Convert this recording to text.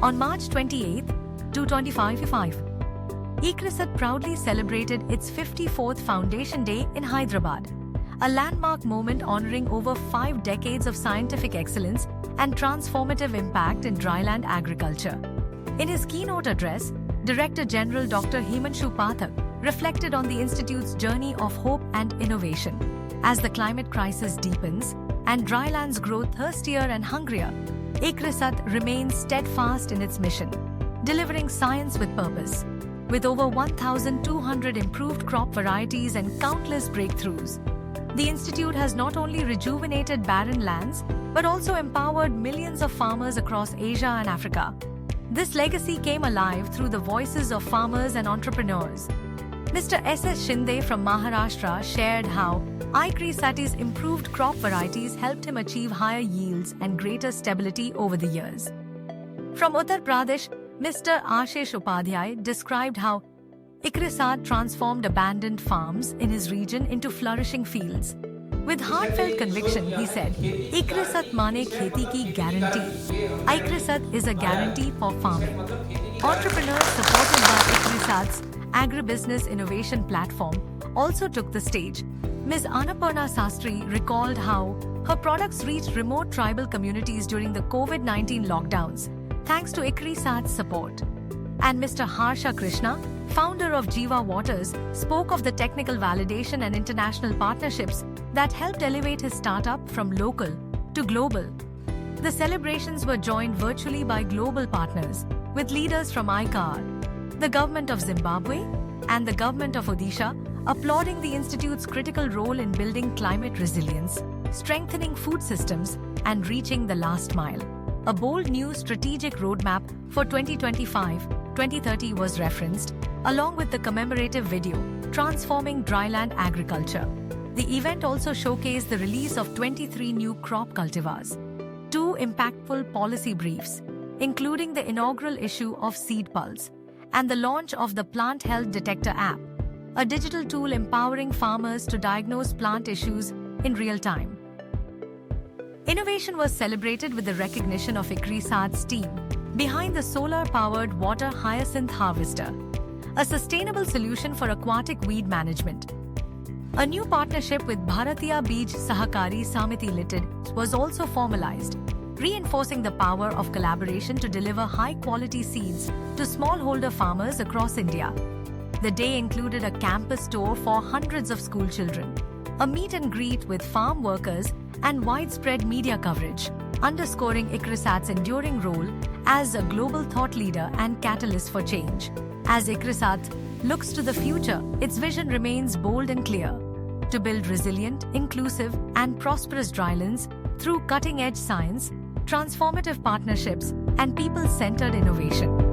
On March 28, 2025, ICRISAT proudly celebrated its 54th Foundation Day in Hyderabad, a landmark moment honoring over 5 decades of scientific excellence and transformative impact in dryland agriculture. In his keynote address, Director General Dr. Himanshu Pathak reflected on the Institute's journey of hope and innovation. As the climate crisis deepens and drylands grow thirstier and hungrier, ICRISAT remains steadfast in its mission, delivering science with purpose. With over 1,200 improved crop varieties and countless breakthroughs, the Institute has not only rejuvenated barren lands, but also empowered millions of farmers across Asia and Africa. This legacy came alive through the voices of farmers and entrepreneurs. Mr. S.S. Shinde from Maharashtra shared how ICRISAT's improved crop varieties helped him achieve higher yields and greater stability over the years. From Uttar Pradesh, Mr. Ashish Upadhyay described how ICRISAT transformed abandoned farms in his region into flourishing fields. With heartfelt conviction, he said, ICRISAT mane kheti ki guarantee. ICRISAT is a guarantee for farming. Entrepreneurs supported by ICRISAT's agribusiness innovation platform also took the stage. Ms. Annapurna Sastry recalled how her products reached remote tribal communities during the COVID-19 lockdowns, thanks to ICRISAT's support. And Mr. Harsha Krishna, founder of Jiva Waters, spoke of the technical validation and international partnerships that helped elevate his startup from local to global. The celebrations were joined virtually by global partners, with leaders from ICAR, the government of Zimbabwe, and the government of Odisha, applauding the Institute's critical role in building climate resilience, strengthening food systems, and reaching the last mile. A bold new strategic roadmap for 2025-2030 was referenced, along with the commemorative video, Transforming Dryland Agriculture. The event also showcased the release of 23 new crop cultivars, 2 impactful policy briefs, including the inaugural issue of Seed Pulse, and the launch of the Plant Health Detector app, a digital tool empowering farmers to diagnose plant issues in real time. Innovation was celebrated with the recognition of ICRISAT's team behind the solar-powered water hyacinth harvester, a sustainable solution for aquatic weed management. A new partnership with Bharatiya Bij Sahakari Samiti Limited was also formalized, reinforcing the power of collaboration to deliver high-quality seeds to smallholder farmers across India. The day included a campus tour for hundreds of school children, a meet and greet with farm workers, and widespread media coverage, underscoring ICRISAT's enduring role as a global thought leader and catalyst for change. As ICRISAT looks to the future, its vision remains bold and clear: to build resilient, inclusive, and prosperous drylands through cutting-edge science, transformative partnerships, and people-centered innovation.